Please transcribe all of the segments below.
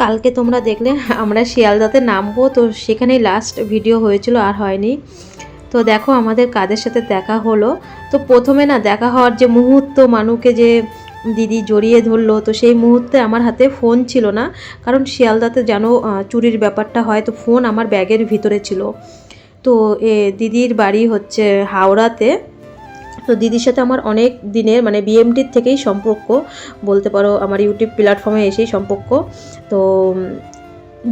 কালকে তোমরা দেখলে আমরা শিয়ালদাতে নামবো, তো সেখানেই লাস্ট ভিডিও হয়েছিল, আর হয়নি। তো দেখো আমাদের কাদের সাথে দেখা হলো। তো প্রথমে না দেখা হওয়ার যে মুহূর্ত, মানুকে যে দিদি জড়িয়ে ধরলো, তো সেই মুহূর্তে আমার হাতে ফোন ছিল না, কারণ শিয়ালদাতে জানো চুরির ব্যাপারটা হয়, তো ফোন আমার ব্যাগের ভিতরে ছিল। তো দিদির বাড়ি হচ্ছে হাওড়াতে। তো দিদির সাথে আমার অনেক দিনের মানে বিএমটির থেকেই সম্পর্ক বলতে পারো, আমার ইউটিউব প্ল্যাটফর্মে এসেই সম্পর্ক। তো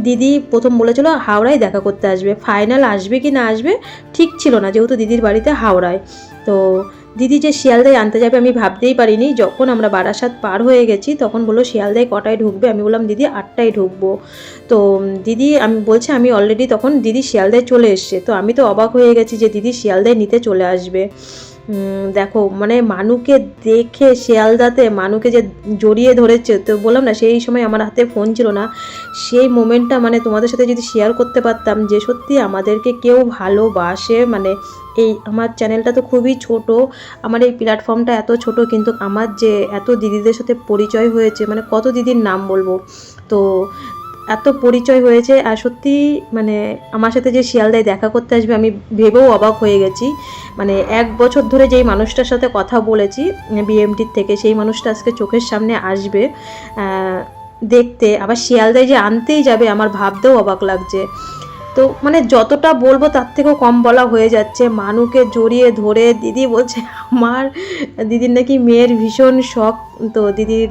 দিদি প্রথম বলেছিল হাওড়ায় দেখা করতে আসবে, ফাইনাল আসবে কি না আসবে ঠিক ছিল না, যেহেতু দিদির বাড়িতে হাওড়ায়। তো দিদি যে শিয়ালদায় আনতে যাবে আমি ভাবতেই পারিনি। যখন আমরা বারাসাত পার হয়ে গেছি তখন বললো শিয়ালদায় কটায় ঢুকবে, আমি বললাম দিদি 8টায় ঢুকবো। তো দিদি আমি বলছে আমি অলরেডি তখন দিদি শিয়ালদায় চলে এসছে। তো আমি তো অবাক হয়ে গেছি যে দিদি শিয়ালদায় নিতে চলে আসবে। দেখো মানে মানুকে দেখে শিয়ালদাতে মানুকে যে জড়িয়ে ধরেছে, তো বললাম না সেই সময় আমার হাতে ফোন ছিল না। সেই মোমেন্টটা মানে তোমাদের সাথে যদি শেয়ার করতে পারতাম যে সত্যি আমাদেরকে কেউ ভালোবাসে। মানে এই আমার চ্যানেলটা তো খুবই ছোট, আমার এই প্ল্যাটফর্মটা এত ছোট, কিন্তু আমার যে এত দিদিদের সাথে পরিচয় হয়েছে, মানে কত দিদির নাম বলবো, তো এত পরিচয় হয়েছে। আর সত্যি মানে আমার সাথে যে শিয়ালদায় দেখা করতে আসবে আমি ভেবেও অবাক হয়ে গেছি। মানে 1 বছর ধরে যেই মানুষটার সাথে কথা বলেছি বিএমটির থেকে, সেই মানুষটা আজকে চোখের সামনে আসবে দেখতে, আবার শিয়ালদায় যে আনতেই যাবে আমার ভাবতেও অবাক লাগছে। তো মানে যতটা বলবো তার থেকেও কম বলা হয়ে যাচ্ছে। মানুকে জড়িয়ে ধরে দিদি বলছে আমার দিদির নাকি মেয়ের ভীষণ শখ। তো দিদির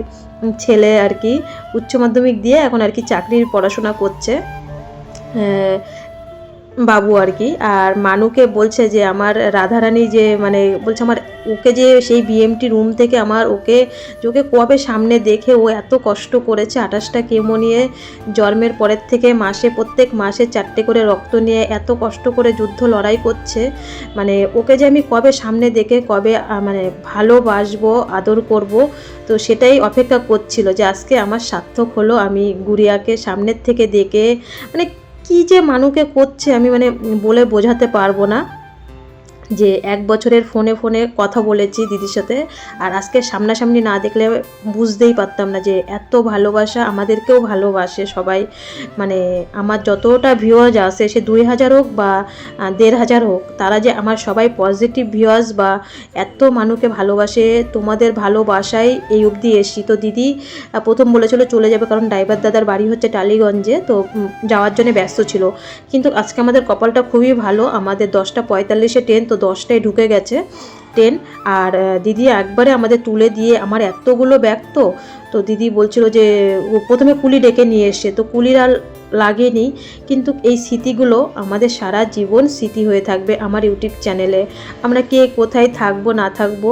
ছেলে আর কি উচ্চ মাধ্যমিক দিয়ে এখন আর কি চাকরির পড়াশোনা করছে, বাবু আর কি। আর মানুকে বলছে যে আমার রাধারানী যে মানে বলছে আমার ওকে যে সেই বিএমটি রুম থেকে আমার ওকে কবে সামনে দেখে ও এত কষ্ট করেছে, 28টা কেমো নিয়ে জন্মের পরের থেকে প্রত্যেক মাসে 4টে করে রক্ত নিয়ে এত কষ্ট করে যুদ্ধ লড়াই করছে। মানে ওকে যে আমি কবে সামনে দেখে কবে মানে ভালোবাসবো, আদর করব, তো সেটাই অপেক্ষা করছিল যে আজকে আমার সার্থক হলো। আমি গুড়িয়াকে সামনের থেকে দেখে মানে কি যে মানুকে করছে আমি মানে বলে বোঝাতে পারবো না। যে 1 বছরের ফোনে ফোনে কথা বলেছি দিদির সাথে, আর আজকে সামনাসামনি না দেখলে বুঝতেই পারতাম না যে এত ভালোবাসা, আমাদেরকেও ভালোবাসে সবাই। মানে আমার যতটা ভিউয়ার্স আসে সে 2000 হোক বা 1500 হোক, তারা যে আমার সবাই পজিটিভ ভিউয়ার্স বা এত মানুষকে ভালোবাসে, তোমাদের ভালোবাসায় এই অবধি এসছি। তো দিদি প্রথম বলেছিল চলে যাবে, কারণ ড্রাইভার দাদার বাড়ি হচ্ছে টালিগঞ্জে, তো যাওয়ার জন্য ব্যস্ত ছিল। কিন্তু আজকে আমাদের কপালটা খুবই ভালো, আমাদের 10টা 45-এ ট্রেন, তো 10টায় ঢুকে গেছে ট্রেন। আর দিদি একবারে আমাদের তুলে দিয়ে, আমার এতগুলো ব্যাগ, তো দিদি বলছিল যে প্রথমে কুলি ডেকে নিয়ে এসছে, তো কুলির আর লাগেনি, কিন্তু এই স্মৃতিগুলো আমাদের সারা জীবন স্মৃতি হয়ে থাকবে আমার ইউটিউব চ্যানেলে। আমরা কে কোথায় থাকবো না থাকবো,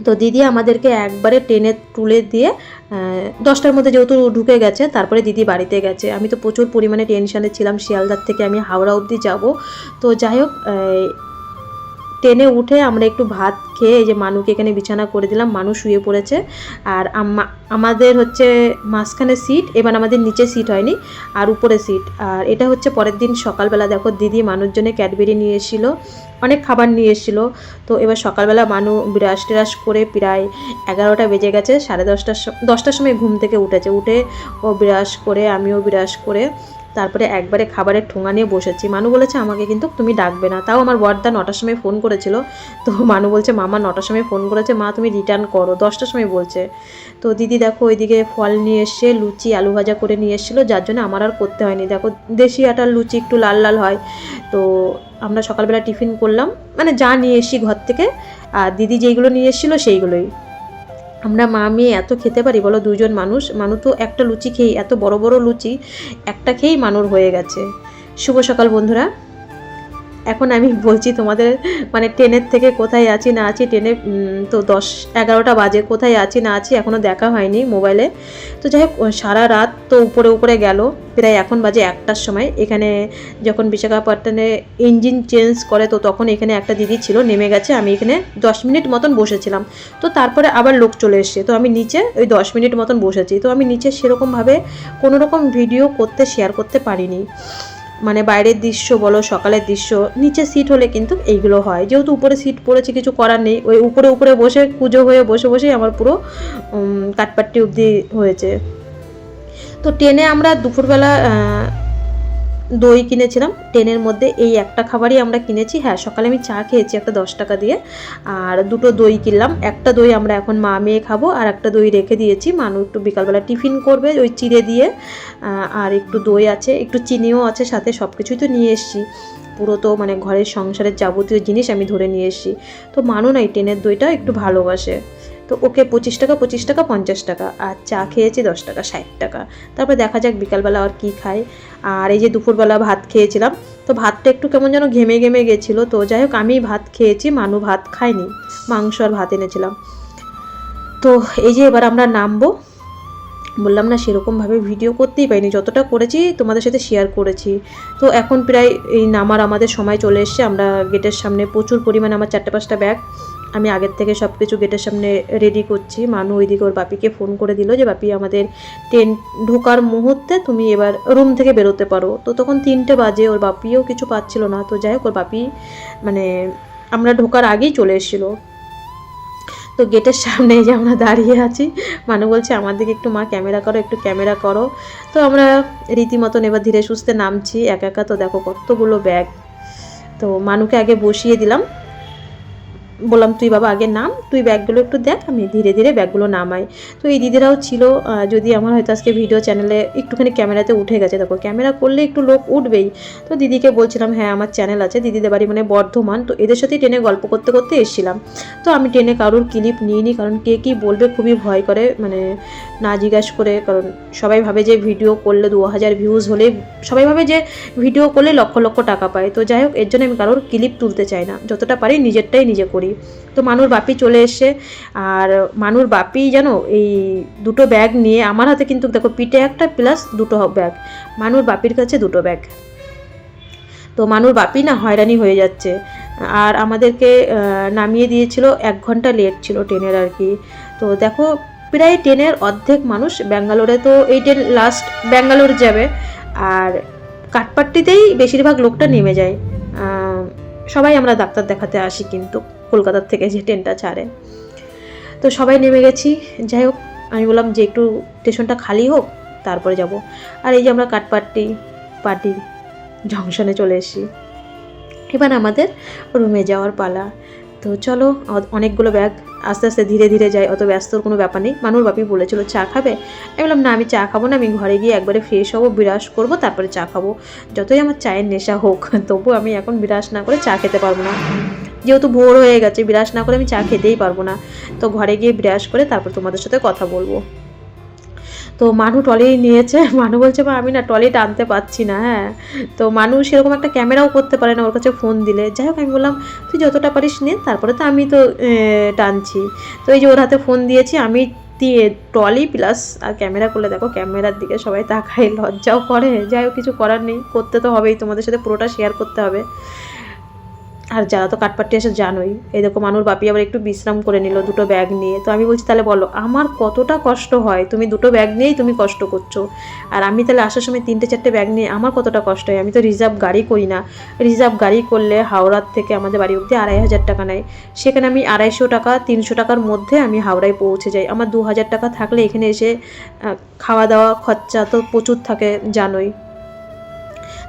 তো দিদি আমাদেরকে একবারে ট্রেনে তুলে দিয়ে 10টার মধ্যে যেহেতু ঢুকে গেছে, তারপরে দিদি বাড়িতে গেছে। আমি তো প্রচুর পরিমাণে টেনশানে ছিলাম, শিয়ালদার থেকে আমি হাওড়া অবধি যাব। তো যাই হোক, ট্রেনে উঠে আমরা একটু ভাত খেয়ে এই যে মানুকে এখানে বিছানা করে দিলাম, মানুষ শুয়ে পড়েছে। আর আমাদের হচ্ছে মাঝখানে সিট, এবার আমাদের নিচে সিট হয়নি আর উপরে সিট। আর এটা হচ্ছে পরের দিন সকালবেলা, দেখো দিদি মানুষজনে ক্যাডবেরি নিয়ে এসেছিলো, অনেক খাবার নিয়ে এসেছিলো। তো এবার সকালবেলা বিরাস টিরাস করে প্রায় 11টা বেজে গেছে, 10টার সময় ঘুম থেকে উঠে ও বিরাস করে, আমিও বিরাস করে তারপরে একবারে খাবারের ঠোঙা নিয়ে বসেছি। মানু বলেছে আমাকে কিন্তু তুমি ডাকবে না, তাও আমার বড়দা 9টার সময় ফোন করেছিল। তো মানু বলছে মামা 9টার সময় ফোন করেছে, মা তুমি রিটার্ন করো, 10টার সময় বলছে। তো দিদি দেখো ওইদিকে ফল নিয়ে এসছে, লুচি আলু ভাজা করে নিয়ে এসেছিলো, যার জন্য আমার আর করতে হয়নি। দেখো দেশি আটার লুচি একটু লাল লাল হয়। তো আমরা সকালবেলা টিফিন করলাম, মানে যা নিয়ে এসছি ঘর থেকে, আর দিদি যেইগুলো নিয়ে এসেছিলো সেইগুলোই। আমরা মা মেয়ে এত খেতে পারি বলো, 2জন মানুষ। মানু তো একটা লুচি খেয়েই, এত বড় বড় লুচি একটা খেয়েই মানুর হয়ে গেছে। শুভ সকাল বন্ধুরা, এখন আমি বলছি তোমাদের মানে ট্রেনের থেকে কোথায় আছি না আছি, ট্রেনে তো 10-11টা বাজে, কোথায় আছি না আছি এখনও দেখা হয়নি মোবাইলে। তো যাই হোক, সারা রাত তো উপরে গেল, প্রায় এখন বাজে 1টার সময়। এখানে যখন বিশাখাপত্তনে ইঞ্জিন চেঞ্জ করে, তো তখন এখানে একটা দিদি ছিল, নেমে গেছে। আমি এখানে 10 মিনিট মতন বসেছিলাম, তো তারপরে আবার লোক চলে এসছে, তো আমি নিচে ওই 10 মিনিট মতন বসেছি। তো আমি নিচে সেরকমভাবে কোনো রকম ভিডিও শেয়ার করতে পারিনি। মানে বাইরের দৃশ্য বলো, সকালের দৃশ্য, নিচে সিট হলে কিন্তু এইগুলো হয়, যেহেতু উপরে সিট পড়েছে কিছু করার নেই। ওই উপরে বসে কুজো হয়ে বসেই আমার পুরো কাঠপাট্টি অবধি হয়েছে। তো ট্রেনে আমরা দুপুরবেলা দই কিনেছিলাম। ট্রেনের মধ্যে এই একটা খাবারই আমরা কিনেছি। হ্যাঁ, সকালে আমি চা খেয়েছি একটা 10 টাকা দিয়ে, আর দুটো দই কিনলাম। একটা দই আমরা এখন মা মেয়ে খাবো, আর একটা দই রেখে দিয়েছি। মানু একটু বিকালবেলা টিফিন করবে ওই চিড়ে দিয়ে, আর একটু দই আছে, একটু চিনিও আছে সাথে। সব কিছুই তো নিয়ে এসেছি, পুরো তো মানে ঘরের সংসারের যাবতীয় জিনিস আমি ধরে নিয়ে এসেছি। তো মানু না এই ট্রেনের দইটা একটু ভালোবাসে, তো ওকে 25 টাকা 50 টাকা, আর চা খেয়েছি 10 টাকা 60 টাকা। তারপর দেখা যাক বিকালবেলা আর কি খায়। আর এই যে দুপুরবেলা ভাত খেয়েছিলাম, তো ভাতটা একটু কেমন যেন ঘেমে ঘেমে গেছিলো। তো যাই হোক আমি ভাত খেয়েছি, মানু ভাত খায়নি, মাংস আর ভাত এনেছিলাম। তো এই যে এবার আমরা নামবো। বললাম না সেরকমভাবে ভিডিও করতেই পারিনি, যতটা করেছি তোমাদের সাথে শেয়ার করেছি। তো এখন প্রায় এই নামার আমাদের সময় চলে এসছে। আমরা গেটের সামনে প্রচুর পরিমাণে আমার 4-5টা ব্যাগ, আমি আগের থেকে সব কিছু গেটের সামনে রেডি করছি। মানু ওইদিকে ওর বাপিকে ফোন করে দিল যে বাপি আমাদের ট্রেন ঢোকার মুহূর্তে তুমি এবার রুম থেকে বেরোতে পারো। তো তখন 3টে বাজে, ওর বাপিও কিছু পাচ্ছিল না। তো যাই হোক ওর বাপি মানে আমরা ঢোকার আগেই চলে এসেছিলো। তো গেটের সামনে যে আমরা দাঁড়িয়ে আছি, মানু বলছে আমার দিকে একটু মা ক্যামেরা করো, একটু ক্যামেরা করো। তো আমরা রীতিমতন এবার ধীরে সুস্থে নামছি একা একা। তো দেখো কতগুলো ব্যাগ। তো মানুকে আগে বসিয়ে দিলাম, বললাম তুই বাবা আগে নাম, তুই ব্যাগগুলো একটু দেখ, আমি ধীরে ধীরে ব্যাগগুলো নামাই। তো এই দিদিরাও ছিল, যদি আমার হয়তো আজকে ভিডিও চ্যানেলে একটুখানি ক্যামেরাতে উঠে গেছে, দেখো ক্যামেরা করলে একটু লোক উঠবেই। তো দিদিকে বলছিলাম হ্যাঁ আমার চ্যানেল আছে, দিদিদের বাড়ি মানে বর্ধমান। তো এদের সাথেই ট্রেনে গল্প করতে করতে এসেছিলাম। তো আমি ট্রেনে কারোর ক্লিপ নিইনি, কারণ কে কী বলবে খুবই ভয় করে, মানে না জিজ্ঞাসা করে। কারণ সবাই ভাবে যে ভিডিও করলে 2000 ভিউজ হলে, সবাই ভাবে যে ভিডিও করলে লক্ষ লক্ষ টাকা পায়। তো যাই হোক এর জন্য আমি কারোর ক্লিপ তুলতে চাই না, যতটা পারি নিজেরটাই নিজে করি। তো মানুর বাপি চলে এসে, আর মানুর বাপি জানো এই দুটো ব্যাগ নিয়ে আমার হাতে, কিন্তু দেখো পিঠে একটা প্লাস দুটো ব্যাগ, মানুর বাপির কাছে দুটো ব্যাগ। তো মানুর বাপি না হয়রানি হয়ে যাচ্ছে। আর আমাদেরকে নামিয়ে দিয়েছিল, 1 ঘন্টা লেট ছিল ট্রেনের আর কি। তো দেখো প্রায় ট্রেনের অর্ধেক মানুষ ব্যাঙ্গালোরে, তো এই ট্রেন লাস্ট ব্যাঙ্গালোর যাবে, আর কাঠপাট্টিতেই বেশিরভাগ লোকটা নেমে যায়। সবাই আমরা ডাক্তার দেখাতে আসি কিন্তু কলকাতার থেকে যে ট্রেনটা ছাড়ে। তো সবাই নেমে গেছি। যাই হোক আমি বললাম যে একটু স্টেশনটা খালি হোক তারপরে যাব। আর এই যে আমরা পাটি জংশনে চলে এসেছি, এবার আমাদের রুমে যাওয়ার পালা। তো চলো, অনেকগুলো ব্যাগ, আস্তে আস্তে ধীরে ধীরে যাই, অত ব্যস্তর কোনো ব্যাপার নেই। মানুর বাপি বলেছিল চা খাবে, আমি বললাম না আমি চা খাবো না, আমি ঘরে গিয়ে একবারে ফ্রেশ হবো, বিরাস করবো, তারপরে চা খাবো। যতই আমার চায়ের নেশা হোক, তবু আমি এখন বিরাস না করে চা খেতে পারবো না, যেহেতু ভোর হয়ে গেছে, বিরাস না করে আমি চা খেতেই পারবো না। তো ঘরে গিয়ে বিরাস করে তারপর তোমাদের সাথে কথা বলবো। তো মানু ট্রলি নিয়েছে, মানু বলছে মা আমি না ট্রলি টানতে পারছি না। হ্যাঁ, তো মানু সেরকম একটা ক্যামেরাও করতে পারে না, ওর কাছে ফোন দিলে। যাই হোক আমি বললাম তুই যতটা পারিস নে, তারপরে তো আমি তো টানছি। তো এই যে ওর হাতে ফোন দিয়েছি আমি, ট্রলি প্লাস আর ক্যামেরা করলে দেখো ক্যামেরার দিকে সবাই তাকায়, লজ্জাও করে। যাই হোক কিছু করার নেই, করতে তো হবেই, তোমাদের সাথে পুরোটা শেয়ার করতে হবে। আর যারা তো কাঠপাট্টি এসে জানোই, এই দেখো মানুর বাপি আবার একটু বিশ্রাম করে নিল দুটো ব্যাগ নিয়ে। তো আমি বলছি তাহলে বলো আমার কতটা কষ্ট হয়, তুমি দুটো ব্যাগ নিয়েই তুমি কষ্ট করছো, আর আমি তাহলে আসার সময় 3-4টে ব্যাগ নিয়ে আমার কতটা কষ্ট হয়। আমি তো রিজার্ভ গাড়ি করি না, রিজার্ভ গাড়ি করলে হাওড়ার থেকে আমাদের বাড়ি অবধি 2500 টাকা নেয়, সেখানে আমি 250 টাকা 300 টাকার মধ্যে আমি হাওড়ায় পৌঁছে যাই। আমার 2000 টাকা থাকলে এখানে এসে খাওয়া দাওয়া খরচা তো প্রচুর থাকে জানোই।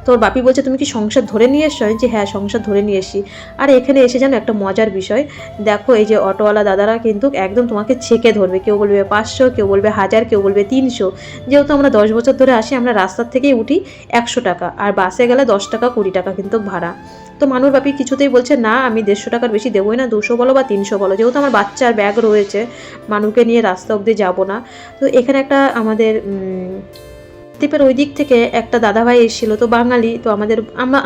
তোর বাপি বলছে তুমি কি সংসার ধরে নিয়ে এসছো, যে হ্যাঁ সংসার ধরে নিয়ে এসি। আর এখানে এসে যেন একটা মজার বিষয় দেখো, এই যে অটোওয়ালা দাদারা কিন্তু একদম তোমাকে ছেঁকে ধরবে, কেউ বলবে 500, কেউ বলবে 1000, কেউ বলবে 300। যেহেতু আমরা 10 বছর ধরে আসি, আমরা রাস্তার থেকেই উঠি 100 টাকা, আর বাসে গেলে 10 টাকা 20 টাকা কিন্তু ভাড়া। তো মানুর বাপি কিছুতেই বলছে না আমি 150 টাকার বেশি দেবোই না, 200 বলো বা 300 বলো, যেহেতু আমার বাচ্চার ব্যাগ রয়েছে, মানুকে নিয়ে রাস্তা অবধি যাবো না। তো এখানে একটা আমাদের দ্বীপের ওই দিক থেকে একটা দাদাভাই এসেছিল, তো বাঙালি, তো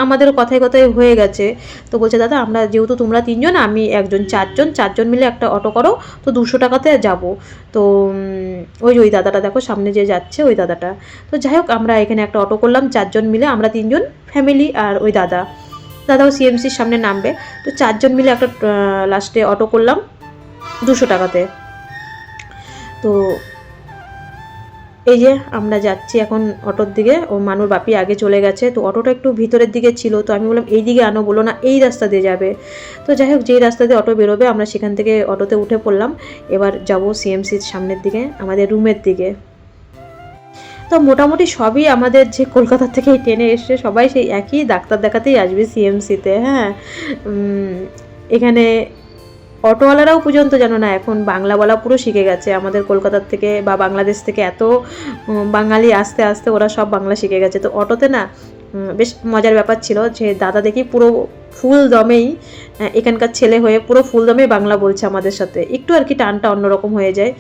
আমাদেরও কথায় কথায় হয়ে গেছে। তো বলছে দাদা আমরা যেহেতু তোমরা 3 জন আমি একজন, 4 জন মিলে একটা অটো করো, তো 200 টাকাতে যাব। তো ওই দাদাটা দেখো সামনে যে যাচ্ছে ওই দাদাটা। তো যাই হোক আমরা এখানে একটা অটো করলাম 4 জন মিলে, আমরা 3 জন ফ্যামিলি, আর ওই দাদাও সিএমসির সামনে নামবে। তো 4 জন মিলে একটা লাস্টে অটো করলাম 200 টাকাতে। তো এই যে আমরা যাচ্ছি এখন অটোর দিকে, ও মানুর বাপি আগে চলে গেছে। তো অটোটা একটু ভিতরের দিকে ছিল, তো আমি বললাম এই দিকে আনো, বলো না এই রাস্তা দিয়ে যাবে। তো যাই হোক যেই রাস্তা দিয়ে অটো বেরোবে আমরা সেখান থেকে অটোতে উঠে পড়লাম। এবার যাব সিএমসির সামনের দিকে, আমাদের রুমের দিকে। তো মোটামুটি সবই আমাদের যে কলকাতা থেকে ট্রেনে এসছে সবাই সেই একই ডাক্তার দেখাতেই আসবে সিএমসিতে। হ্যাঁ, এখানে অটোওয়ালারাও পর্যন্ত জানো না এখন বাংলা বলা পুরো শিখে গেছে। আমাদের কলকাতার থেকে বা বাংলাদেশ থেকে এত বাঙালি আস্তে আস্তে ওরা সব বাংলা শিখে গেছে। তো অটোতে না বেশ মজার ব্যাপার ছিল যে দাদা দেখি পুরো ফুল দমেই এখানকার ছেলে হয়ে পুরো ফুল দমেই বাংলা বলছে আমাদের সাথে, একটু আর কি টানটা অন্যরকম হয়ে যায়।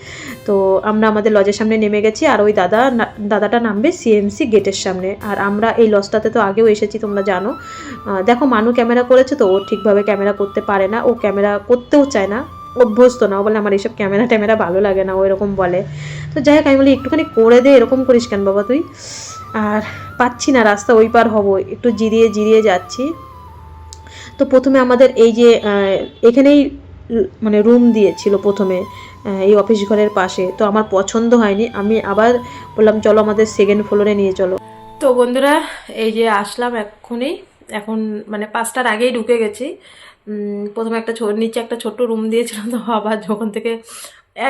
তো আমরা আমাদের লজের সামনে নেমে গেছি আর ওই দাদাটা নামবে সিএমসি গেটের সামনে। আর আমরা এই লজটাতে তো আগেও এসেছি, তোমরা জানো। দেখো মানু ক্যামেরা করেছে, তো ও ঠিকভাবে ক্যামেরা করতে পারে না, ও ক্যামেরা করতেও চায় না, অভ্যস্ত না। ও বলে আমার এইসব ক্যামেরা ট্যামেরা ভালো লাগে না, ও এরকম বলে। তো যাই হোক আমি বলি একটুখানি করে দে, এরকম করিস কেন বাবা তুই। আর পাচ্ছি না, রাস্তা ওই পার হবো, একটু জিরিয়ে জিরিয়ে যাচ্ছি। তো প্রথমে আমাদের এই যে এখানেই মানে রুম দিয়েছিল প্রথমে এই অফিস ঘরের পাশে। তো আমার পছন্দ হয়নি, আমি আবার বললাম চলো আমাদের সেকেন্ড ফ্লোরে নিয়ে চলো। তো বন্ধুরা এই যে আসলাম এক্ষুনি, এখন মানে 5টার আগেই ঢুকে গেছি। প্রথমে একটা নিচে একটা ছোট্ট রুম দিয়েছিল, তো আবার যখন থেকে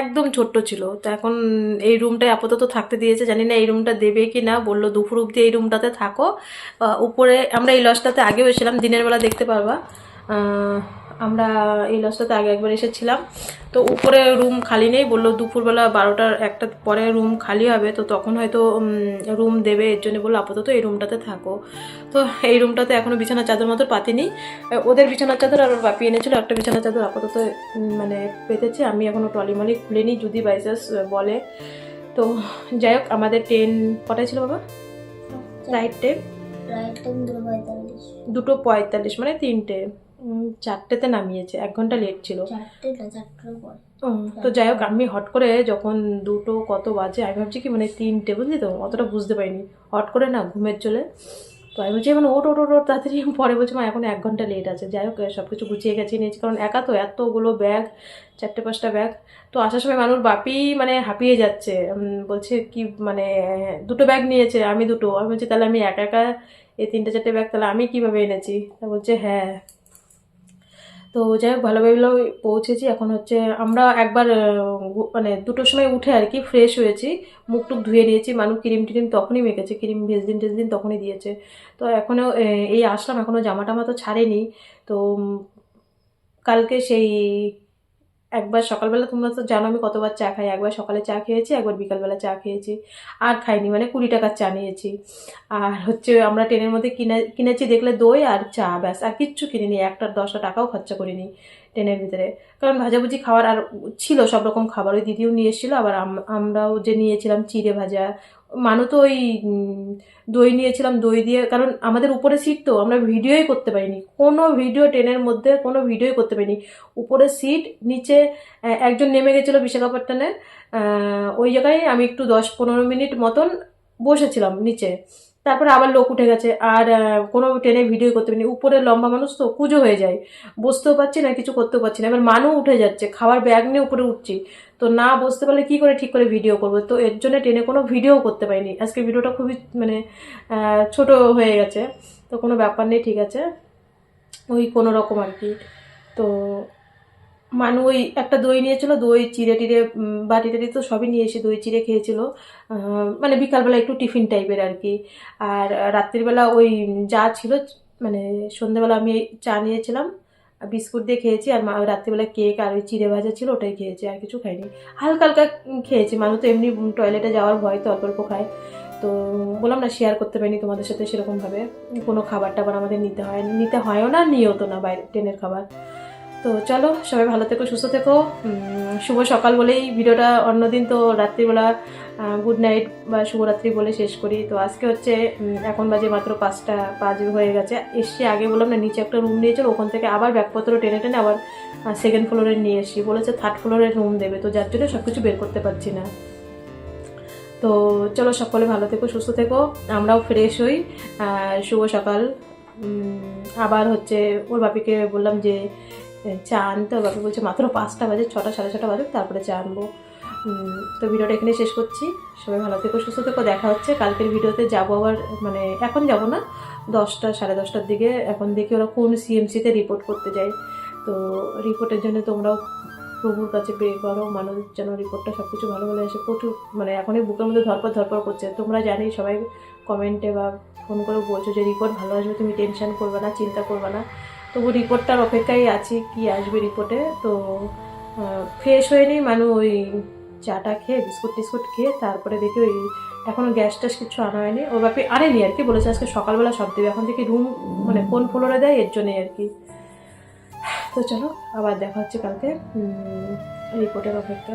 একদম ছোট্ট ছিল, তো এখন এই রুমটায় আপাতত থাকতে দিয়েছে। জানি না এই রুমটা দেবে কি না, বললো দুপুর অবধি এই রুমটাতে থাকো। উপরে আমরা এই লজটাতে আগেও এসেছিলাম, দিনের বেলা দেখতে পারবা। আমরা এই লজটাতে আগে একবার এসেছিলাম। তো উপরে রুম খালি নেই, বললো দুপুরবেলা 12টার একটা পরে রুম খালি হবে, তো তখন হয়তো রুম দেবে। এর জন্য বললো আপাতত এই রুমটাতে থাকো। তো এই রুমটাতে এখনও বিছানার চাদর মতো পাতিনি। ওদের বিছানার চাদর আর ওর বাপি এনেছিল একটা বিছানার চাদর, আপাতত মানে পেতেছে। আমি এখনও ট্রলি খুলিনি, যদি বাইচান্স বলে। তো যাই হোক আমাদের ট্রেন কটায় ছিল বাবা? রাইট টাইম 2:45, মানে 3টে। 4টেতে নামিয়েছে, 1 ঘন্টা লেট ছিল। তো যাই হোক আমি হট করে যখন 2টো কত বাজে, আমি ভাবছি কি মানে 3টে, বুঝলি তো, অতটা বুঝতে পারিনি। হট করে না ঘুমের চলে, তো আমি বলছি এখন ওট তাড়াতাড়ি। পরে বলছি মা এখন 1 ঘন্টা লেট আছে। যাই হোক সব কিছু গুছিয়ে গেছিয়ে নিয়েছি, কারণ একা তো, এতগুলো ব্যাগ, 4-5টা ব্যাগ। তো আসার সময় মানুষ বাপি মানে হাঁপিয়ে যাচ্ছে, বলছে কি মানে 2টো ব্যাগ নিয়েছে, আমি 2টো। আমি বলছি তাহলে আমি একা একা এই 3-4টে ব্যাগ তাহলে আমি কীভাবে এনেছি? তা বলছে হ্যাঁ। তো যাই হোক ভালোভাবে পৌঁছেছি। এখন হচ্ছে আমরা একবার মানে 2টোর সময় উঠে আর কি ফ্রেশ হয়েছি, মুখ টুক ধুয়ে নিয়েছি। মানুষ ক্রিম টিম তখনই মেখেছে, ক্রিম ভেজদিন তখনই দিয়েছে। তো এখনও এই আসলাম, এখনও জামা টামা তো ছাড়েনি। তো কালকে সেই একবার সকালবেলা, তোমরা তো জানো আমি কতবার চা খাই, একবার সকালে চা খেয়েছি, একবার বিকালবেলা চা খেয়েছি, আর খাইনি। মানে 20 টাকার চা নিয়েছি। আর হচ্ছে আমরা ট্রেনের মধ্যে কিনেছি দেখলে দই আর চা, ব্যাস, আর কিচ্ছু কিনিনি। 1-10 টাকাও খরচা করিনি ট্রেনের ভিতরে, কারণ ভাজাভুজি খাওয়ার আর ছিল সব রকম খাবার। ওই দিদিও নিয়ে এসেছিলো, আবার আমরাও যে নিয়েছিলাম চিড়ে ভাজা। মানু তো ওই দই নিয়েছিলাম, দই দিয়ে, কারণ আমাদের উপরে সিট তো আমরা ভিডিওই করতে পারিনি, কোনো ভিডিও ট্রেনের মধ্যে কোনো ভিডিওই করতে পারিনি। উপরে সিট, নিচে একজন নেমে গেছিলো বিশাখাপত্তনে, ওই জায়গায় আমি একটু 10-15 মিনিট মতন বসেছিলাম নিচে, তারপরে আবার লোক উঠে গেছে। আর কোনো ট্রেনে ভিডিও করতে পারিনি, উপরে লম্বা মানুষ তো কুঁজো হয়ে যায়, বসতেও পারছি না, কিছু করতেও পারছি না। এবার মানু উঠে যাচ্ছে, খাবার ব্যাগ নিয়ে উপরে উঠছি, তো না বসতে পারলে কী করে ঠিক করে ভিডিও করবো। তো এর জন্য ট্রেনে কোনো ভিডিও করতে পারিনি। আজকে ভিডিওটা খুবই মানে ছোট হয়ে গেছে, তো কোনো ব্যাপার নেই, ঠিক আছে, ওই কোনো রকম আর কি। তো মানু ওই একটা দই নিয়েছিল, দই চিড়ে টিড়ে বাটি টাটি তো সবই নিয়ে এসে দই চিড়ে খেয়েছিল, মানে বিকালবেলা একটু টিফিন টাইপের আর কি। আর রাত্রিবেলা ওই যা ছিল, মানে সন্ধ্যেবেলা আমি চা নিয়েছিলাম, বিস্কুট দিয়ে খেয়েছি। আর রাত্রিবেলা কেক আর ওই চিড়ে ভাজা ছিল, ওটাই খেয়েছি, আর কিছু খাইনি। হালকা হালকা খেয়েছি, মানুষ তো এমনি টয়লেটে যাওয়ার ভয় তো অল্প অল্প খায়। তো বললাম না শেয়ার করতে পারিনি তোমাদের সাথে সেরকমভাবে, কোনো খাবার টাবার আমাদের নিতে হয়ও না, নিয়েও তো না বাইরে ট্রেনের খাবার। তো চলো সবাই ভালো থেকো, সুস্থ থেকো। শুভ সকাল বলেই ভিডিওটা, অন্যদিন তো রাত্রিবেলা গুড নাইট বা শুভরাত্রি বলে শেষ করি। তো আজকে হচ্ছে এখন বাজে মাত্র 5টা 5 হয়ে গেছে। এসছি আগে বললাম না নিচে একটা রুম নিয়েছিল, ওখান থেকে আবার ব্যাগপত্র টেনে টেনে আবার সেকেন্ড ফ্লোরে নিয়ে এসছি, বলেছে 3rd ফ্লোরের রুম দেবে, তো যার জন্য সব কিছু বের করতে পারছি না। তো চলো সকলে ভালো থেকো, সুস্থ থেকো, আমরাও ফ্রেশ হই। শুভ সকাল। আবার হচ্ছে ওর বাপিকে বললাম যে চা আনতে, ওর বাপি বলছে মাত্র 5টা বাজে, 6টা 6:30 বাজে তারপরে চা আনবো। তো ভিডিওটা এখানে শেষ করছি, সবাই ভালো থেকো, সুস্থ থেকো, দেখা হচ্ছে কালকের ভিডিওতে। যাবো আবার, মানে এখন যাব না, 10টা 10:30টার দিকে। এখন দেখি ওরা কোন সিএমসিতে রিপোর্ট করতে যায়, তো রিপোর্টের জন্য তোমরাও প্রভুর কাছে প্রে করো, মানুষ যেন রিপোর্টটা সব কিছু ভালো ভালো এসে। প্রচুর মানে এখনই বুকের মধ্যে ধরপড় করছে। তোমরা জানি সবাই কমেন্টে বা ফোন করে বলছো যে রিপোর্ট ভালো আসবে, তুমি টেনশন করবে না, চিন্তা করবে না। তবু রিপোর্টটার অপেক্ষায় আছি কি আসবে রিপোর্টে। তো ফ্রেশ হয়ে নিই মানু, ওই চাটা খেয়ে বিস্কুট টিস্কুট খেয়ে তারপরে দেখি ওই এখনও গ্যাস ট্যাস কিছু আনা হয়নি। ও ব্যাপারে আনেনি আর কি, বলেছে আজকে সকালবেলা সব দেবে। এখন থেকে রুম মানে কোন ফ্লোরে দেয় এর জন্যই আর কি। তো চলো আবার দেখা হচ্ছে কালকে রিপোর্টের অপেক্ষা।